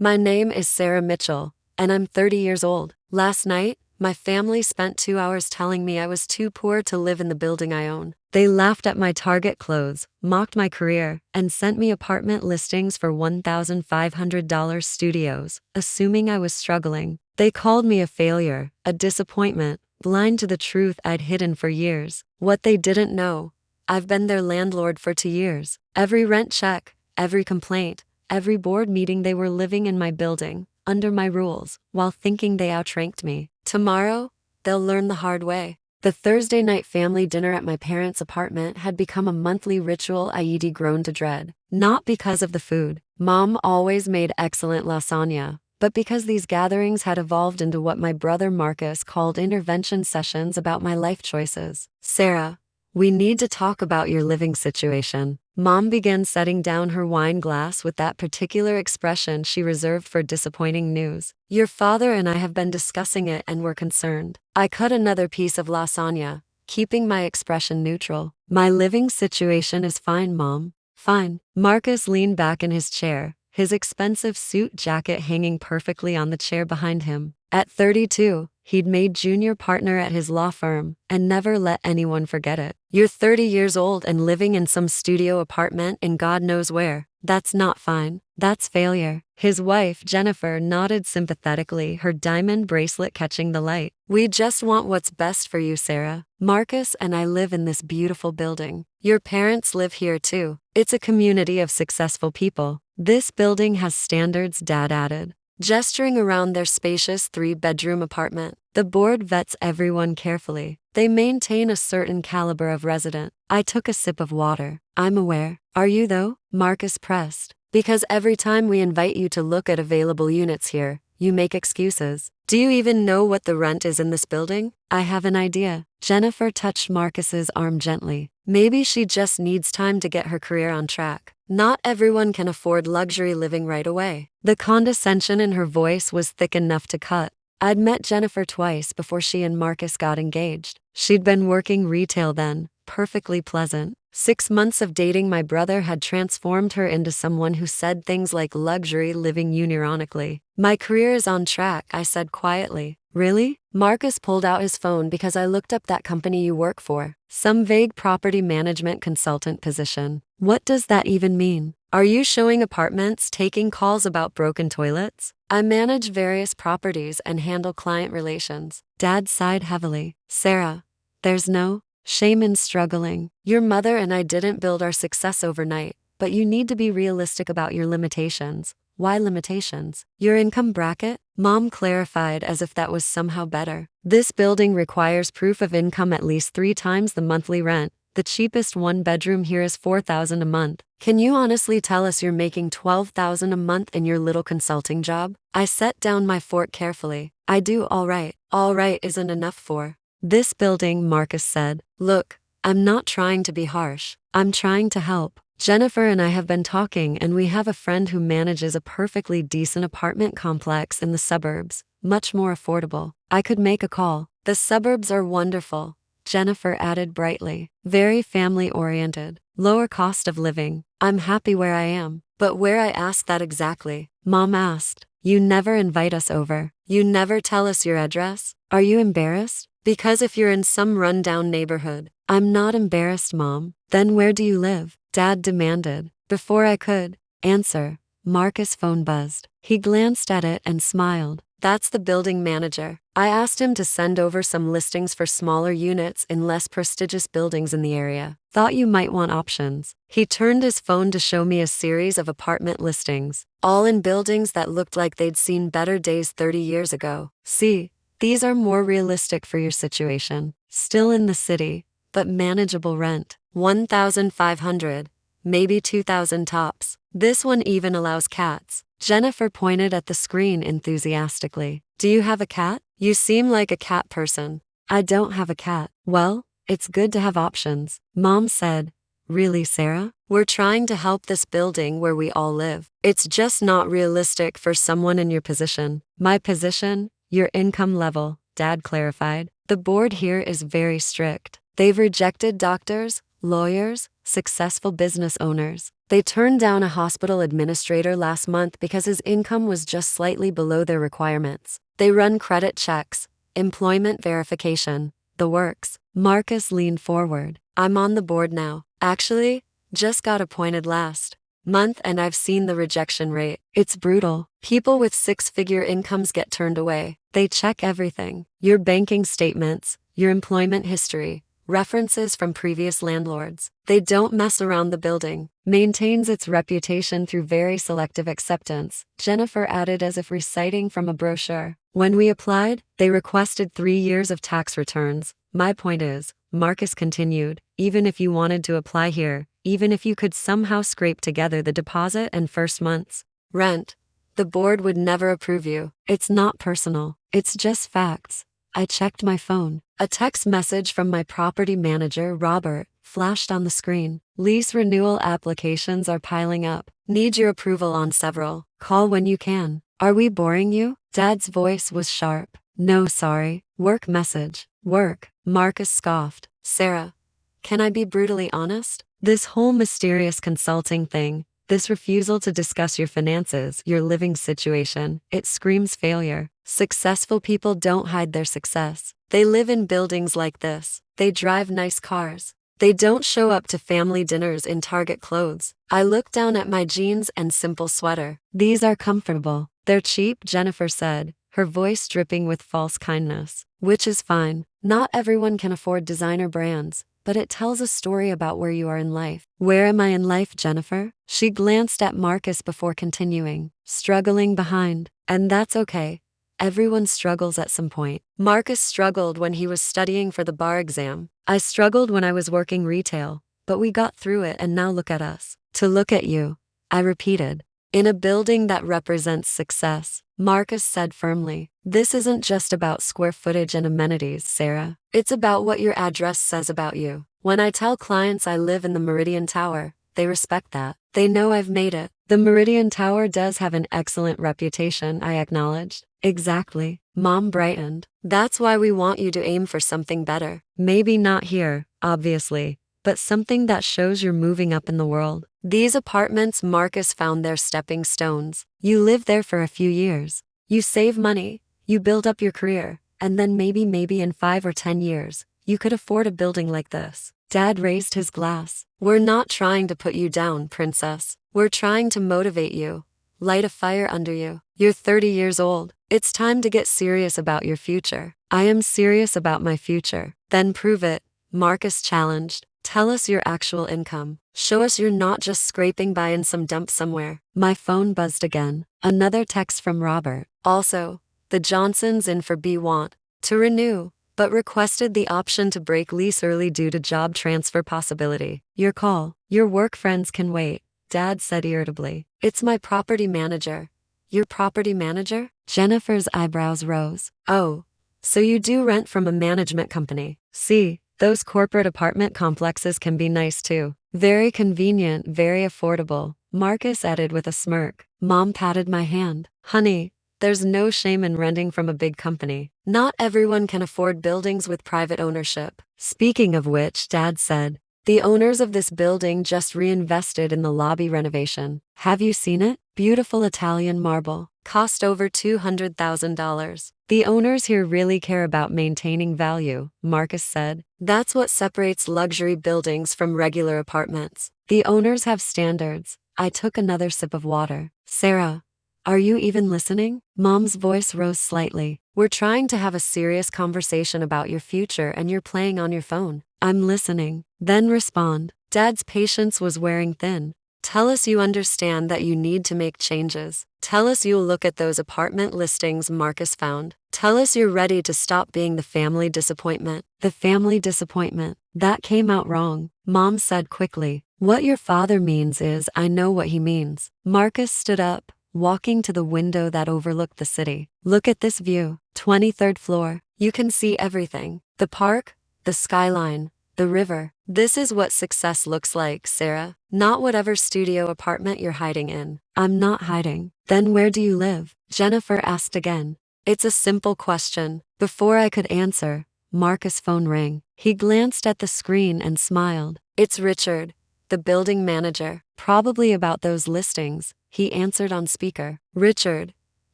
My name is Sarah Mitchell, and I'm 30 years old. Last night, my family spent 2 hours telling me I was too poor to live in the building I own. They laughed at my Target clothes, mocked my career, and sent me apartment listings for $1,500 studios, assuming I was struggling. They called me a failure, a disappointment, blind to the truth I'd hidden for years. What they didn't know, I've been their landlord for 2 years. Every rent check, every complaint, every board meeting, they were living in my building, under my rules, while thinking they outranked me. Tomorrow, they'll learn the hard way. The Thursday night family dinner at my parents' apartment had become a monthly ritual I'd grown to dread. Not because of the food. Mom always made excellent lasagna, but because these gatherings had evolved into what my brother Marcus called intervention sessions about my life choices. Sarah, we need to talk about your living situation. Mom began setting down her wine glass with that particular expression she reserved for disappointing news. Your father and I have been discussing it and we're concerned. I cut another piece of lasagna, keeping my expression neutral. My living situation is fine, Mom. Fine. Marcus leaned back in his chair, his expensive suit jacket hanging perfectly on the chair behind him. At 32, he'd made junior partner at his law firm and never let anyone forget it. You're 30 years old and living in some studio apartment in God knows where. That's not fine. That's failure. His wife, Jennifer, nodded sympathetically, her diamond bracelet catching the light. We just want what's best for you, Sarah. Marcus and I live in this beautiful building. Your parents live here too. It's a community of successful people. This building has standards, Dad added, gesturing around their spacious 3-bedroom apartment. The board vets everyone carefully. They maintain a certain caliber of resident. I took a sip of water. I'm aware. Are you though? Marcus pressed. Because every time we invite you to look at available units here, you make excuses. Do you even know what the rent is in this building? I have an idea. Jennifer touched Marcus's arm gently. Maybe she just needs time to get her career on track. Not everyone can afford luxury living right away. The condescension in her voice was thick enough to cut. I'd met Jennifer twice before she and Marcus got engaged. She'd been working retail then, perfectly pleasant. 6 months of dating my brother had transformed her into someone who said things like luxury living unironically. My career is on track, I said quietly. Really? Marcus pulled out his phone because I looked up that company you work for. Some vague property management consultant position. What does that even mean? Are you showing apartments, taking calls about broken toilets? I manage various properties and handle client relations. Dad sighed heavily. Sarah, there's no shame in struggling. Your mother and I didn't build our success overnight, but you need to be realistic about your limitations. Why limitations? Your income bracket? Mom clarified as if that was somehow better. This building requires proof of income at least 3 times the monthly rent. The cheapest 1-bedroom here is $4,000 a month. Can you honestly tell us you're making $12,000 a month in your little consulting job? I set down my fork carefully. I do all right. All right isn't enough for this building, Marcus said. Look, I'm not trying to be harsh. I'm trying to help. Jennifer and I have been talking and we have a friend who manages a perfectly decent apartment complex in the suburbs, much more affordable. I could make a call. The suburbs are wonderful, Jennifer added brightly. Very family-oriented. Lower cost of living. I'm happy where I am. But where? I asked that exactly. Mom asked. You never invite us over. You never tell us your address. Are you embarrassed? Because if you're in some rundown neighborhood. I'm not embarrassed, Mom. Then where do you live? Dad demanded. Before I could answer, Marcus' phone buzzed. He glanced at it and smiled. That's the building manager. I asked him to send over some listings for smaller units in less prestigious buildings in the area. Thought you might want options. He turned his phone to show me a series of apartment listings, all in buildings that looked like they'd seen better days 30 years ago. See, these are more realistic for your situation. Still in the city, but manageable rent. 1,500, maybe 2,000 tops. This one even allows cats. Jennifer pointed at the screen enthusiastically. Do you have a cat? You seem like a cat person. I don't have a cat. Well, it's good to have options, Mom said. Really, Sarah? We're trying to help this building where we all live. It's just not realistic for someone in your position. My position? Your income level, Dad clarified. The board here is very strict. They've rejected doctors, lawyers, successful business owners. They turned down a hospital administrator last month because his income was just slightly below their requirements. They run credit checks, employment verification, the works. Marcus leaned forward. I'm on the board now. Actually, just got appointed last month and I've seen the rejection rate. It's brutal. People with six-figure incomes get turned away. They check everything. Your banking statements, your employment history, references from previous landlords. They don't mess around. The building maintains its reputation through very selective acceptance, Jennifer added as if reciting from a brochure. When we applied, they requested 3 years of tax returns. My point is, Marcus continued, even if you wanted to apply here, even if you could somehow scrape together the deposit and first month's rent, the board would never approve you. It's not personal. It's just facts. I checked my phone. A text message from my property manager, Robert, flashed on the screen. Lease renewal applications are piling up. Need your approval on several. Call when you can. Are we boring you? Dad's voice was sharp. No, sorry. Work message. Work. Marcus scoffed. Sarah, can I be brutally honest? This whole mysterious consulting thing, this refusal to discuss your finances, your living situation, it screams failure. Successful people don't hide their success. They live in buildings like this. They drive nice cars. They don't show up to family dinners in Target clothes. I look down at my jeans and simple sweater. These are comfortable. They're cheap, Jennifer said, her voice dripping with false kindness. Which is fine. Not everyone can afford designer brands, but it tells a story about where you are in life. Where am I in life, Jennifer? She glanced at Marcus before continuing. Struggling behind. And that's okay. Everyone struggles at some point. Marcus struggled when he was studying for the bar exam. I struggled when I was working retail, but we got through it and now look at us. To look at you, I repeated. In a building that represents success, Marcus said firmly. This isn't just about square footage and amenities, Sarah. It's about what your address says about you. When I tell clients I live in the Meridian Tower, they respect that. They know I've made it. The Meridian Tower does have an excellent reputation, I acknowledged. Exactly. Mom brightened. That's why we want you to aim for something better. Maybe not here, obviously, but something that shows you're moving up in the world. These apartments, Marcus found their stepping stones. You live there for a few years. You save money, you build up your career, and then maybe in 5 or 10 years, you could afford a building like this. Dad raised his glass. We're not trying to put you down, princess. We're trying to motivate you. Light a fire under you. You're 30 years old. It's time to get serious about your future. I am serious about my future. Then prove it, Marcus challenged. Tell us your actual income. Show us you're not just scraping by in some dump somewhere. My phone buzzed again. Another text from Robert. Also, the Johnsons in for B want to renew, but requested the option to break lease early due to job transfer possibility. Your call. Your work friends can wait, Dad said irritably. It's my property manager. Your property manager? Jennifer's eyebrows rose. Oh, so you do rent from a management company. See, those corporate apartment complexes can be nice too. Very convenient, very affordable, Marcus added with a smirk. Mom patted my hand. Honey, there's no shame in renting from a big company. Not everyone can afford buildings with private ownership. Speaking of which, Dad said, the owners of this building just reinvested in the lobby renovation. Have you seen it? Beautiful Italian marble. Cost over $200,000. The owners here really care about maintaining value, Marcus said. That's what separates luxury buildings from regular apartments. The owners have standards. I took another sip of water. Sarah, are you even listening? Mom's voice rose slightly. We're trying to have a serious conversation about your future and you're playing on your phone. I'm listening. Then respond. Dad's patience was wearing thin. Tell us you understand that you need to make changes. Tell us you'll look at those apartment listings Marcus found. Tell us you're ready to stop being the family disappointment. The family disappointment. That came out wrong, Mom said quickly. What your father means is I know what he means. Marcus stood up, walking to the window that overlooked the city. Look at this view. 23rd floor. You can see everything. The park, the skyline, the river. This is what success looks like, Sarah. Not whatever studio apartment you're hiding in. I'm not hiding. Then where do you live? Jennifer asked again. It's a simple question. Before I could answer, Marcus' phone rang. He glanced at the screen and smiled. It's Richard. the building manager. Probably about those listings, he answered on speaker. Richard,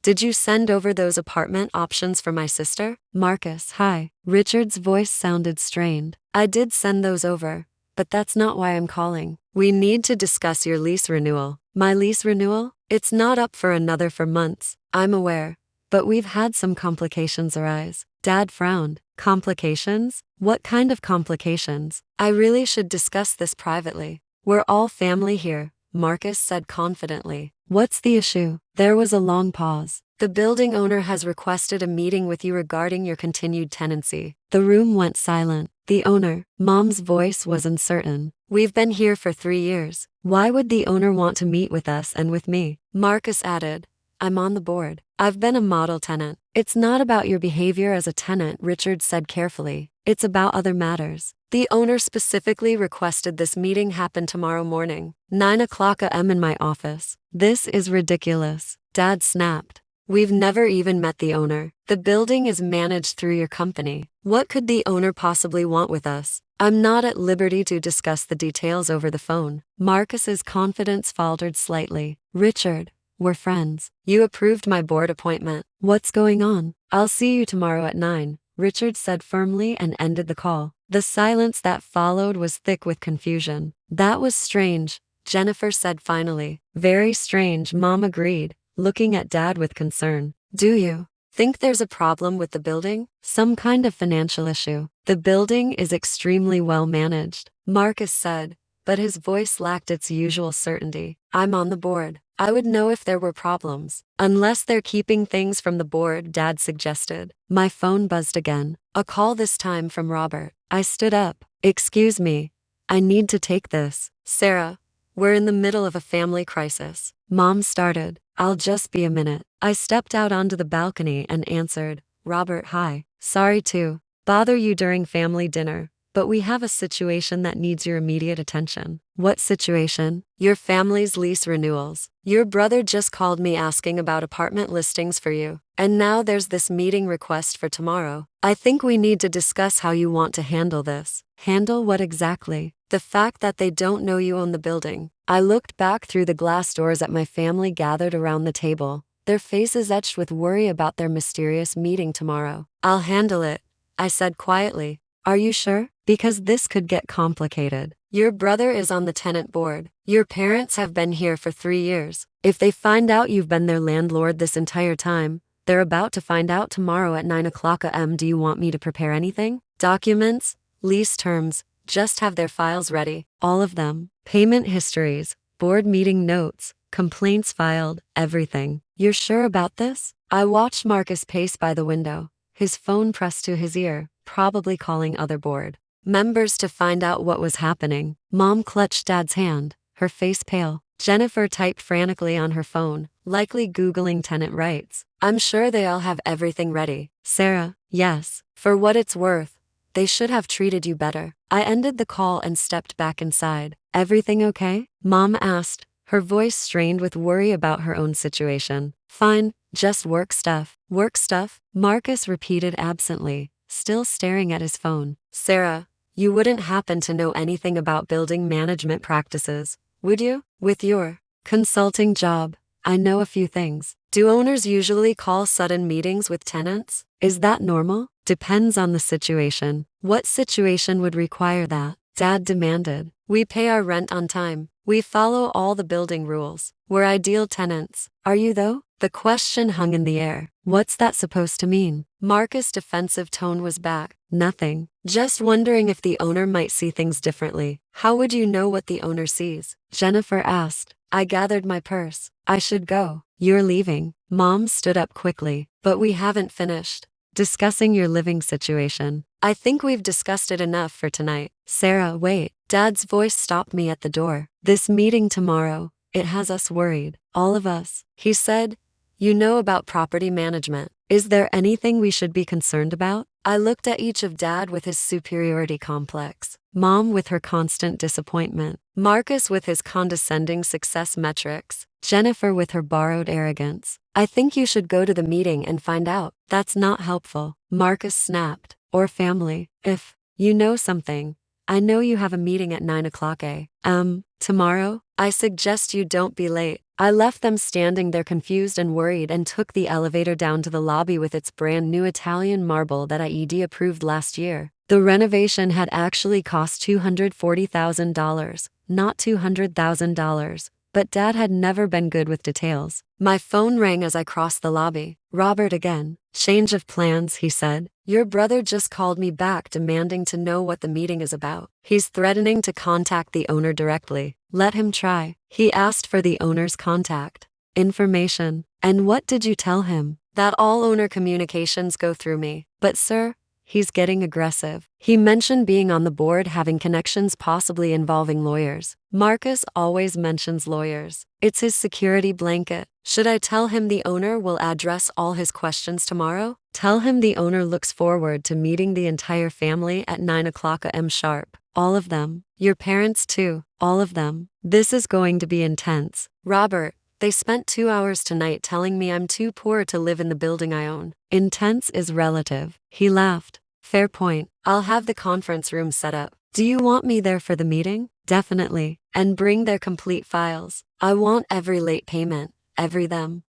did you send over those apartment options for my sister? Marcus, hi. Richard's voice sounded strained. I did send those over, but that's not why I'm calling. We need to discuss your lease renewal. My lease renewal? It's not up for another for months. I'm aware, but we've had some complications arise. Dad frowned. Complications? What kind of complications? I really should discuss this privately. We're all family here, Marcus said confidently. What's the issue? There was a long pause. The building owner has requested a meeting with you regarding your continued tenancy. The room went silent. The owner, Mom's voice was uncertain. We've been here for 3 years. Why would the owner want to meet with us and with me? Marcus added, I'm on the board. I've been a model tenant. It's not about your behavior as a tenant, Richard said carefully. It's about other matters. The owner specifically requested this meeting happen tomorrow morning, 9 o'clock a.m. in my office. This is ridiculous. Dad snapped. We've never even met the owner. The building is managed through your company. What could the owner possibly want with us? I'm not at liberty to discuss the details over the phone. Marcus's confidence faltered slightly. Richard, we're friends. You approved my board appointment. What's going on? I'll see you tomorrow at 9, Richard said firmly and ended the call. The silence that followed was thick with confusion. That was strange, Jennifer said finally. Very strange, Mom agreed, looking at Dad with concern. Do you think there's a problem with the building? Some kind of financial issue. The building is extremely well managed, Marcus said, but his voice lacked its usual certainty. I'm on the board. I would know if there were problems. Unless they're keeping things from the board, Dad suggested. My phone buzzed again. A call this time from Robert. I stood up. Excuse me. I need to take this. Sarah, we're in the middle of a family crisis. Mom started. I'll just be a minute. I stepped out onto the balcony and answered. Robert, hi. Sorry to bother you during family dinner, but we have a situation that needs your immediate attention. What situation? Your family's lease renewals. Your brother just called me asking about apartment listings for you, and now there's this meeting request for tomorrow. I think we need to discuss how you want to handle this. Handle what exactly? The fact that they don't know you own the building. I looked back through the glass doors at my family gathered around the table, their faces etched with worry about their mysterious meeting tomorrow. I'll handle it, I said quietly. Are you sure? Because this could get complicated. Your brother is on the tenant board. Your parents have been here for 3 years. If they find out you've been their landlord this entire time, they're about to find out tomorrow at 9 o'clock a.m. Do you want me to prepare anything? Documents? Lease terms? Just have their files ready. All of them. Payment histories, board meeting notes, complaints filed, everything. You're sure about this? I watched Marcus pace by the window, his phone pressed to his ear, probably calling other board members to find out what was happening. Mom clutched Dad's hand, her face pale. Jennifer typed frantically on her phone, likely Googling tenant rights. I'm sure they all have everything ready. Sarah, yes. For what it's worth, they should have treated you better. I ended the call and stepped back inside. Everything okay? Mom asked, her voice strained with worry about her own situation. Fine, just work stuff. Work stuff? Marcus repeated absently, still staring at his phone. Sarah, you wouldn't happen to know anything about building management practices, would you? With your consulting job, I know a few things. Do owners usually call sudden meetings with tenants? Is that normal? Depends on the situation. What situation would require that? Dad demanded. We pay our rent on time. We follow all the building rules. We're ideal tenants. Are you though? The question hung in the air. What's that supposed to mean? Marcus' defensive tone was back. Nothing. Just wondering if the owner might see things differently. How would you know what the owner sees? Jennifer asked. I gathered my purse. I should go. You're leaving. Mom stood up quickly. But we haven't finished discussing your living situation. I think we've discussed it enough for tonight. Sarah, wait. Dad's voice stopped me at the door. This meeting tomorrow, it has us worried. All of us. He said, you know about property management. Is there anything we should be concerned about? I looked at each of Dad with his superiority complex, Mom with her constant disappointment, Marcus with his condescending success metrics, Jennifer with her borrowed arrogance. I think you should go to the meeting and find out. That's not helpful, Marcus snapped. Or family. If you know something, I know you have a meeting at 9 o'clock, eh? Tomorrow? I suggest you don't be late. I left them standing there confused and worried and took the elevator down to the lobby with its brand new Italian marble that IED approved last year. The renovation had actually cost $240,000, not $200,000. But Dad had never been good with details. My phone rang as I crossed the lobby. Robert again. Change of plans, he said. Your brother just called me back demanding to know what the meeting is about. He's threatening to contact the owner directly. Let him try. He asked for the owner's contact information. And what did you tell him? That all owner communications go through me. But sir, he's getting aggressive. He mentioned being on the board, having connections possibly involving lawyers. Marcus always mentions lawyers. It's his security blanket. Should I tell him the owner will address all his questions tomorrow? Tell him the owner looks forward to meeting the entire family at 9 o'clock a.m. sharp. All of them. Your parents too. All of them. This is going to be intense. Robert, they spent 2 hours tonight telling me I'm too poor to live in the building I own. Intense is relative. He laughed. Fair point. I'll have the conference room set up. Do you want me there for the meeting? Definitely. And bring their complete files. I want every late payment. Every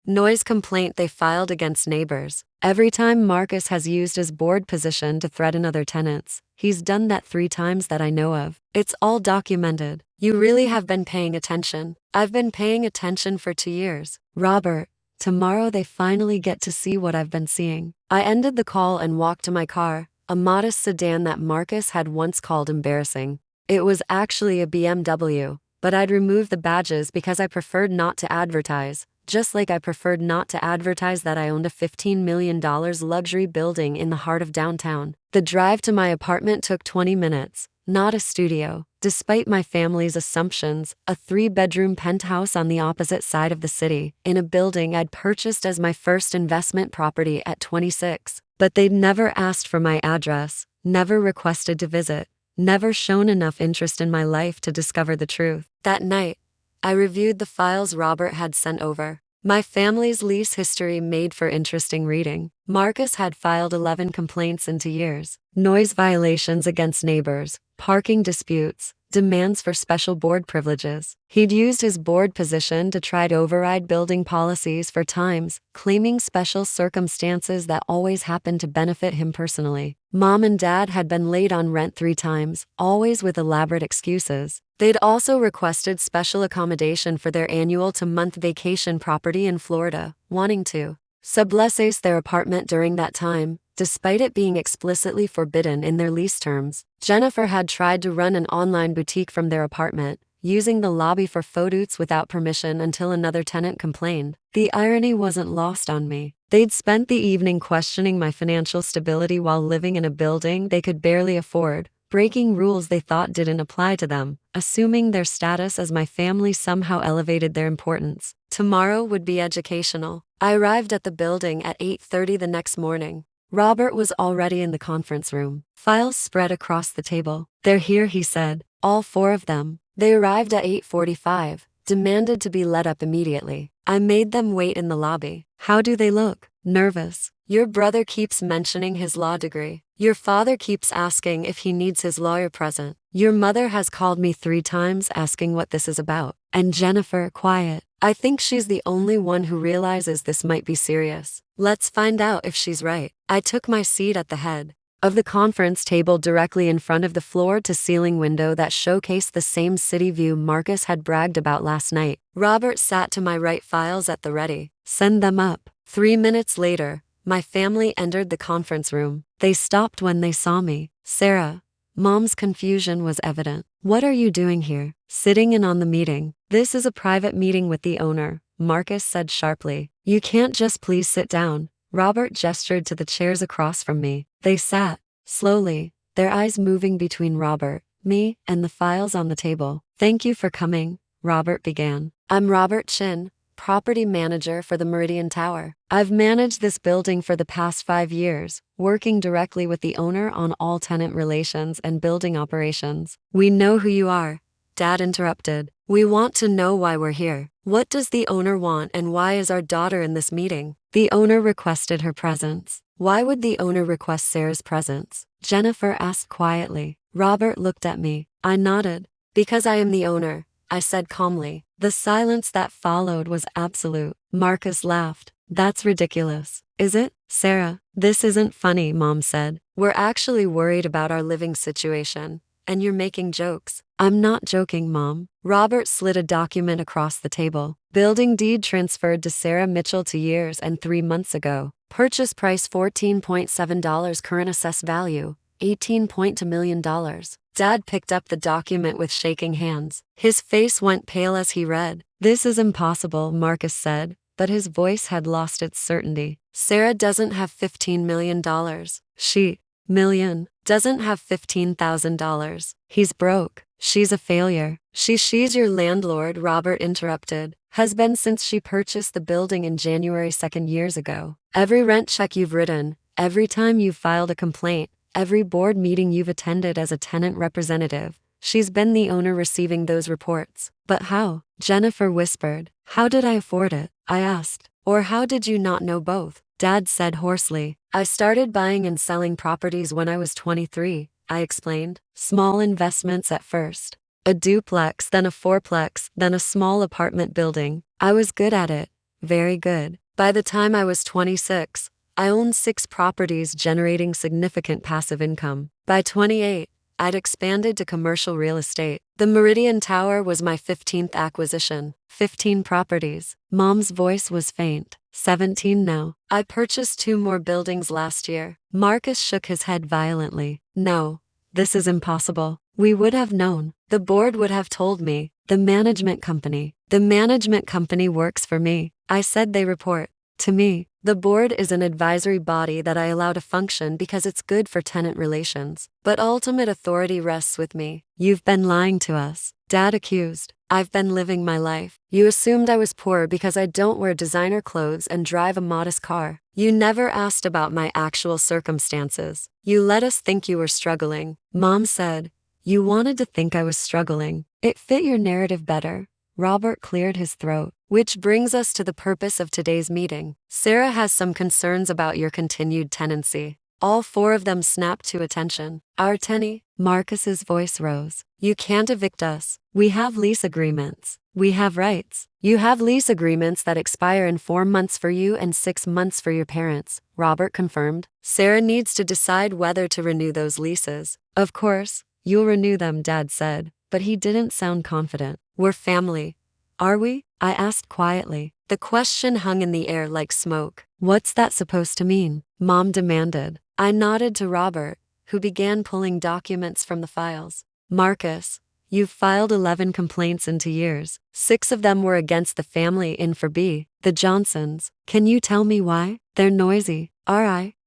noise complaint they filed against neighbors. Every time Marcus has used his board position to threaten other tenants. He's done that 3 times that I know of. It's all documented. You really have been paying attention. I've been paying attention for 2 years. Robert, tomorrow they finally get to see what I've been seeing. I ended the call and walked to my car, a modest sedan that Marcus had once called embarrassing. It was actually a BMW, but I'd removed the badges because I preferred not to advertise. Just like I preferred not to advertise that I owned a $15 million luxury building in the heart of downtown. The drive to my apartment took 20 minutes, not a studio. Despite my family's assumptions, a 3-bedroom penthouse on the opposite side of the city, in a building I'd purchased as my first investment property at 26. But they'd never asked for my address, never requested to visit, never shown enough interest in my life to discover the truth. That night, I reviewed the files Robert had sent over. My family's lease history made for interesting reading. Marcus had filed 11 complaints in 2 years. Noise violations against neighbors, parking disputes, demands for special board privileges. He'd used his board position to try to override building policies for times, claiming special circumstances that always happened to benefit him personally. Mom and Dad had been late on rent 3 times, always with elaborate excuses. They'd also requested special accommodation for their annual-to-month vacation property in Florida, wanting to sublease their apartment during that time, despite it being explicitly forbidden in their lease terms. Jennifer had tried to run an online boutique from their apartment, using the lobby for photos without permission until another tenant complained. The irony wasn't lost on me. They'd spent the evening questioning my financial stability while living in a building they could barely afford, breaking rules they thought didn't apply to them, assuming their status as my family somehow elevated their importance. Tomorrow would be educational. I arrived at the building at 8:30 the next morning. Robert was already in the conference room. Files spread across the table. They're here, he said. All 4 of them. They arrived at 8:45, demanded to be let up immediately. I made them wait in the lobby. How do they look? Nervous. Your brother keeps mentioning his law degree. Your father keeps asking if he needs his lawyer present. Your mother has called me 3 times asking what this is about. And Jennifer, quiet. I think she's the only one who realizes this might be serious. Let's find out if she's right. I took my seat at the head of the conference table directly in front of the floor-to-ceiling window that showcased the same city view Marcus had bragged about last night. Robert sat to my right, files at the ready. Send them up. 3 minutes later, my family entered the conference room. They stopped when they saw me. Sarah. Mom's confusion was evident. What are you doing here? Sitting in on the meeting. This is a private meeting with the owner, Marcus said sharply. You can't just please sit down. Robert gestured to the chairs across from me. They sat, slowly, their eyes moving between Robert, me, and the files on the table. Thank you for coming, Robert began. I'm Robert Chin, property manager for the Meridian Tower. I've managed this building for the past 5 years, working directly with the owner on all tenant relations and building operations. We know who you are, Dad interrupted. We want to know why we're here. What does the owner want and why is our daughter in this meeting? The owner requested her presence. Why would the owner request Sarah's presence? Jennifer asked quietly. Robert looked at me. I nodded. Because I am the owner, I said calmly. The silence that followed was absolute. Marcus laughed. That's ridiculous. Is it? Sarah, this isn't funny, Mom said. We're actually worried about our living situation. And you're making jokes. I'm not joking, Mom. Robert slid a document across the table. Building deed transferred to Sarah Mitchell 2 years and 3 months ago. Purchase price $14.7, current assessed value $18.2 million. Dad picked up the document with shaking hands. His face went pale as he read. This is impossible, Marcus said, but his voice had lost its certainty. Sarah doesn't have $15 million. She doesn't have $15,000. He's broke. She's a failure. She's your landlord, Robert interrupted. Has been since she purchased the building in January 2 years ago. Every rent check you've written, every time you've filed a complaint, every board meeting you've attended as a tenant representative, she's been the owner receiving those reports. But how? Jennifer whispered. How did I afford it? I asked. Or how did you not know both? Dad said hoarsely. I started buying and selling properties when I was 23, I explained. Small investments at first. A duplex, then a fourplex, then a small apartment building. I was good at it. Very good. By the time I was 26, I owned 6 properties generating significant passive income. By 28, I'd expanded to commercial real estate. The Meridian Tower was my 15th acquisition. 15 properties. Mom's voice was faint. 17 now. I purchased 2 more buildings last year. Marcus shook his head violently. No, this is impossible. We would have known. The board would have told me. The management company. The management company works for me. I said they report to me. The board is an advisory body that I allow to function because it's good for tenant relations. But ultimate authority rests with me. You've been lying to us, Dad accused. I've been living my life. You assumed I was poor because I don't wear designer clothes and drive a modest car. You never asked about my actual circumstances. You let us think you were struggling. Mom said, you wanted to think I was struggling. It fit your narrative better. Robert cleared his throat. Which brings us to the purpose of today's meeting. Sarah has some concerns about your continued tenancy. All 4 of them snapped to attention. Our tenant, Marcus's voice rose. You can't evict us. We have lease agreements. We have rights. You have lease agreements that expire in 4 months for you and 6 months for your parents, Robert confirmed. Sarah needs to decide whether to renew those leases. Of course, you'll renew them, Dad said, but he didn't sound confident. We're family. Are we? I asked quietly. The question hung in the air like smoke. What's that supposed to mean? Mom demanded. I nodded to Robert, who began pulling documents from the files. Marcus, you've filed 11 complaints in 2 years. 6 of them were against the family in for B, the Johnsons. Can you tell me why? They're noisy.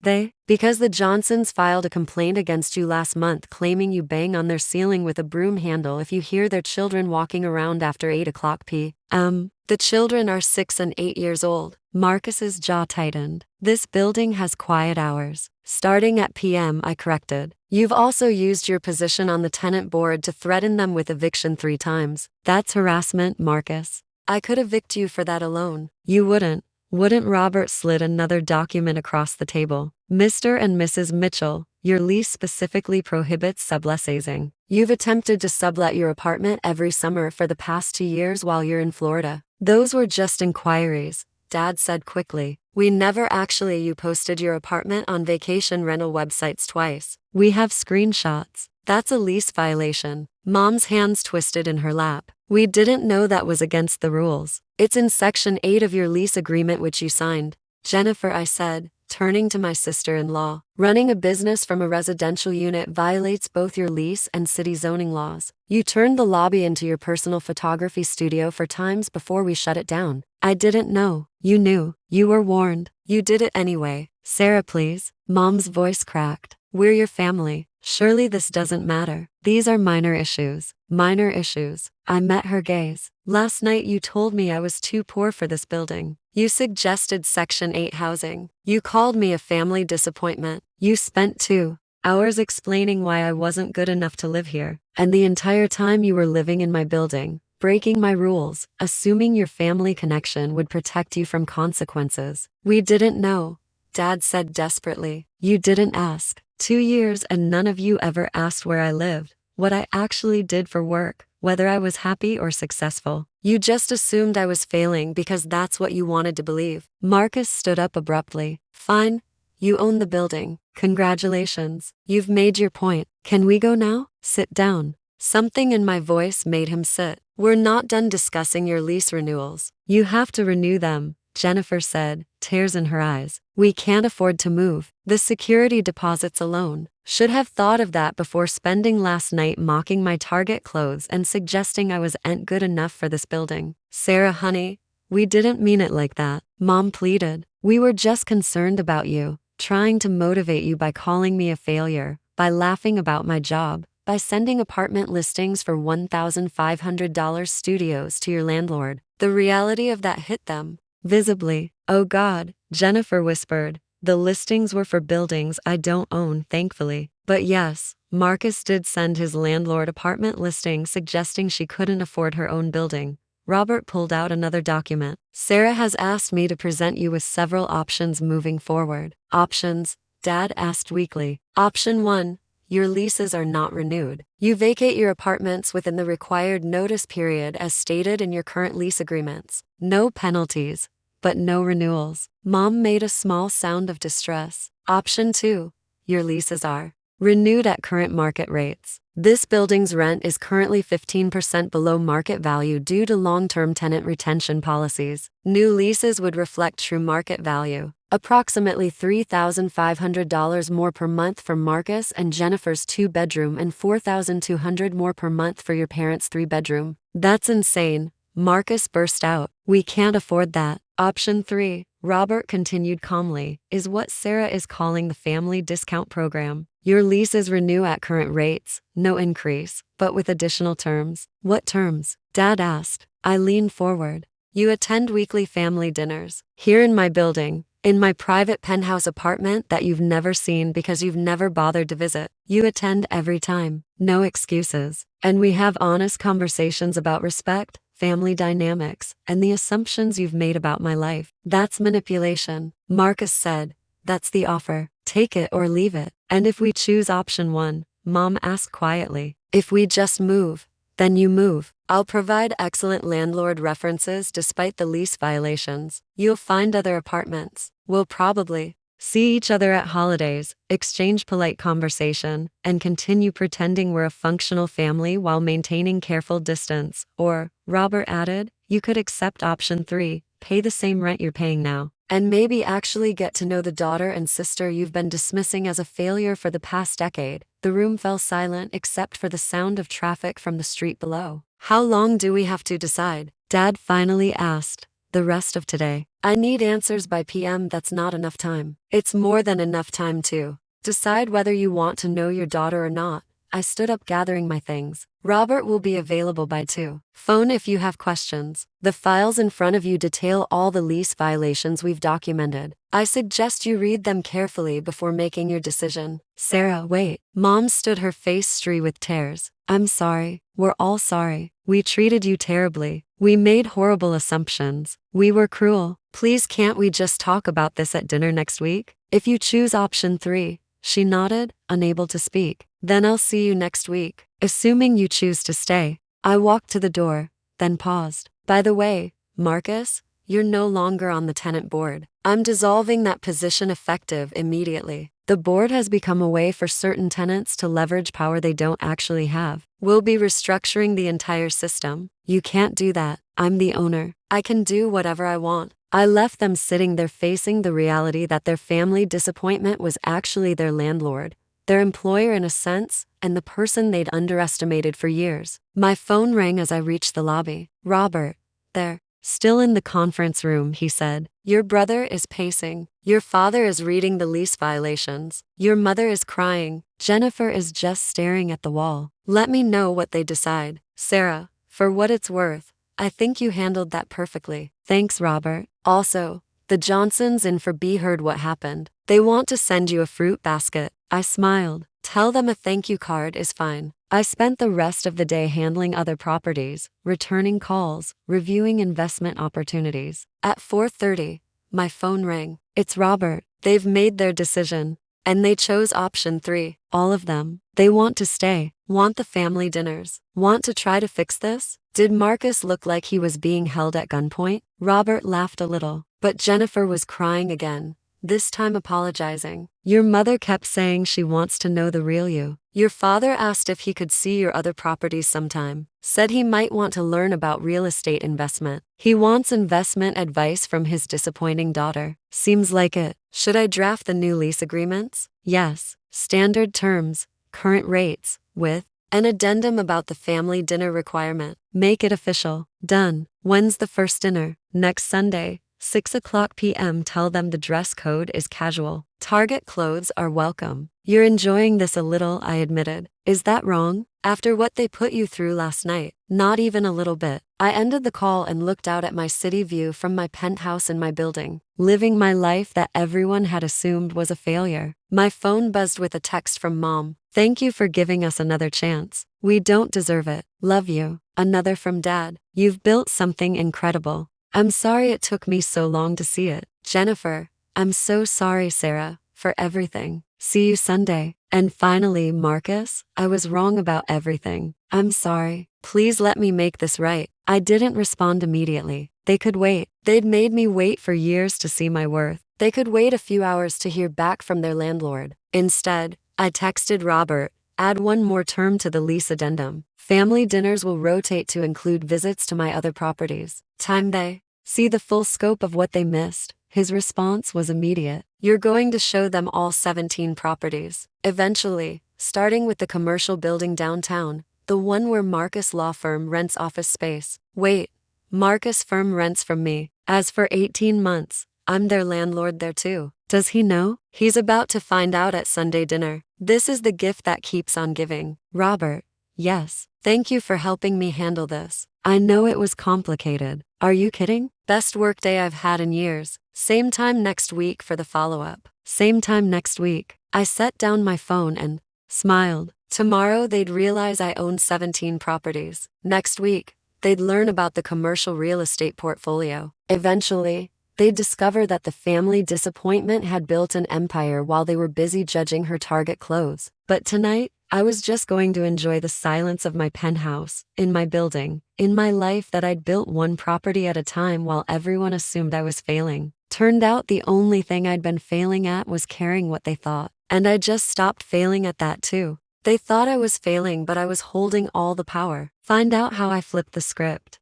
They? Because the Johnsons filed a complaint against you last month claiming you bang on their ceiling with a broom handle if you hear their children walking around after 8 o'clock p.m. The children are 6 and 8 years old. Marcus's jaw tightened. This building has quiet hours. Starting at p.m., I corrected. You've also used your position on the tenant board to threaten them with eviction 3 times. That's harassment, Marcus. I could evict you for that alone. You wouldn't. Robert slid another document across the table. Mr. and Mrs. Mitchell, your lease specifically prohibits subletting. You've attempted to sublet your apartment every summer for the past 2 years while you're in Florida. Those were just inquiries, Dad said quickly. We never actually. You posted your apartment on vacation rental websites twice. We have screenshots. That's a lease violation. Mom's hands twisted in her lap. We didn't know that was against the rules. It's in Section 8 of your lease agreement which you signed. Jennifer, I said, turning to my sister-in-law. Running a business from a residential unit violates both your lease and city zoning laws. You turned the lobby into your personal photography studio for times before we shut it down. I didn't know. You knew. You were warned. You did it anyway. Sarah, please. Mom's voice cracked. We're your family. Surely this doesn't matter. These are minor issues. Minor issues. I met her gaze. Last night you told me I was too poor for this building. You suggested Section 8 housing. You called me a family disappointment. You spent 2 hours explaining why I wasn't good enough to live here. And the entire time you were living in my building, breaking my rules, assuming your family connection would protect you from consequences. We didn't know, Dad said desperately. You didn't ask. 2 years and none of you ever asked where I lived, what I actually did for work, whether I was happy or successful. You just assumed I was failing because that's what you wanted to believe. Marcus stood up abruptly. Fine. You own the building. Congratulations. You've made your point. Can we go now? Sit down. Something in my voice made him sit. We're not done discussing your lease renewals. You have to renew them, Jennifer said, tears in her eyes. We can't afford to move. The security deposits alone. Should have thought of that before spending last night mocking my Target clothes and suggesting I was ain't good enough for this building. Sarah, honey, we didn't mean it like that, Mom pleaded. We were just concerned about you, trying to motivate you by calling me a failure, by laughing about my job, by sending apartment listings for $1,500 studios to your landlord. The reality of that hit them visibly. Oh God, Jennifer whispered. The listings were for buildings I don't own, thankfully. But yes, Marcus did send his landlord apartment listing suggesting she couldn't afford her own building. Robert pulled out another document. Sarah has asked me to present you with several options moving forward. Options? Dad asked weakly. Option 1. Your leases are not renewed. You vacate your apartments within the required notice period as stated in your current lease agreements. No penalties, but no renewals. Mom made a small sound of distress. Option 2. Your leases are renewed at current market rates. This building's rent is currently 15% below market value due to long-term tenant retention policies. New leases would reflect true market value. Approximately $3,500 more per month for Marcus and Jennifer's 2-bedroom and $4,200 more per month for your parents' 3-bedroom. That's insane, Marcus burst out. We can't afford that. Option 3, Robert continued calmly, is what Sarah is calling the family discount program. Your leases renew at current rates, no increase, but with additional terms. What terms? Dad asked. I leaned forward. You attend weekly family dinners. Here in my building, in my private penthouse apartment that you've never seen because you've never bothered to visit. You attend every time. No excuses. And we have honest conversations about respect, family dynamics, and the assumptions you've made about my life. That's manipulation, Marcus said. That's the offer. Take it or leave it. And if we choose option 1, Mom asked quietly, if we just move, then you move. I'll provide excellent landlord references despite the lease violations. You'll find other apartments. We'll probably see each other at holidays, exchange polite conversation, and continue pretending we're a functional family while maintaining careful distance. Or, Robert added, you could accept option 3, pay the same rent you're paying now, and maybe actually get to know the daughter and sister you've been dismissing as a failure for the past decade. The room fell silent except for the sound of traffic from the street below. How long do we have to decide? Dad finally asked. The rest of today. I need answers by PM. That's not enough time. It's more than enough time to decide whether you want to know your daughter or not. I stood up gathering my things. Robert will be available by 2. Phone if you have questions. The files in front of you detail all the lease violations we've documented. I suggest you read them carefully before making your decision. Sarah, wait. Mom stood, her face streaked with tears. I'm sorry. We're all sorry. We treated you terribly. We made horrible assumptions. We were cruel. Please can't we just talk about this at dinner next week? If you choose option 3, she nodded, unable to speak. Then I'll see you next week, assuming you choose to stay. I walked to the door, then paused. By the way, Marcus, you're no longer on the tenant board. I'm dissolving that position effective immediately. The board has become a way for certain tenants to leverage power they don't actually have. We'll be restructuring the entire system. You can't do that. I'm the owner. I can do whatever I want. I left them sitting there facing the reality that their family disappointment was actually their landlord, their employer in a sense, and the person they'd underestimated for years. My phone rang as I reached the lobby. Robert, there. Still in the conference room, he said. Your brother is pacing. Your father is reading the lease violations. Your mother is crying. Jennifer is just staring at the wall. Let me know what they decide. Sarah, for what it's worth, I think you handled that perfectly. Thanks, Robert. Also, the Johnsons in for B heard what happened. They want to send you a fruit basket. I smiled. Tell them a thank you card is fine. I spent the rest of the day handling other properties, returning calls, reviewing investment opportunities. At 4:30, my phone rang. It's Robert. They've made their decision. And they chose option 3. All of them. They want to stay, want the family dinners, want to try to fix this. Did Marcus look like he was being held at gunpoint? Robert laughed a little, but Jennifer was crying again, this time apologizing. Your mother kept saying she wants to know the real you. Your father asked if he could see your other properties sometime. Said he might want to learn about real estate investment. He wants investment advice from his disappointing daughter. Seems like it. Should I draft the new lease agreements? Yes. Standard terms, current rates, with an addendum about the family dinner requirement. Make it official. Done. When's the first dinner? Next Sunday, 6 p.m. Tell them the dress code is casual. Target clothes are welcome. You're enjoying this a little, I admitted. Is that wrong? After what they put you through last night? Not even a little bit. I ended the call and looked out at my city view from my penthouse in my building, living my life that everyone had assumed was a failure. My phone buzzed with a text from Mom. Thank you for giving us another chance. We don't deserve it. Love you. Another from Dad. You've built something incredible. I'm sorry it took me so long to see it. Jennifer. I'm so sorry, Sarah, for everything. See you Sunday. And finally, Marcus, I was wrong about everything. I'm sorry. Please let me make this right. I didn't respond immediately. They could wait. They'd made me wait for years to see my worth. They could wait a few hours to hear back from their landlord. Instead, I texted Robert, add one more term to the lease addendum. Family dinners will rotate to include visits to my other properties. Time they see the full scope of what they missed. His response was immediate. You're going to show them all 17 properties. Eventually, starting with the commercial building downtown, the one where Marcus Law Firm rents office space. Wait, Marcus Firm rents from me. As for 18 months, I'm their landlord there too. Does he know? He's about to find out at Sunday dinner. This is the gift that keeps on giving. Robert. Yes. Thank you for helping me handle this. I know it was complicated. Are you kidding? Best work day I've had in years. Same time next week for the follow-up. Same time next week. I set down my phone and smiled. Tomorrow they'd realize I own 17 properties. Next week, they'd learn about the commercial real estate portfolio. Eventually, they'd discover that the family disappointment had built an empire while they were busy judging her Target clothes. But tonight, I was just going to enjoy the silence of my penthouse, in my building, in my life that I'd built one property at a time while everyone assumed I was failing. Turned out the only thing I'd been failing at was caring what they thought. And I just stopped failing at that too. They thought I was failing, but I was holding all the power. Find out how I flipped the script.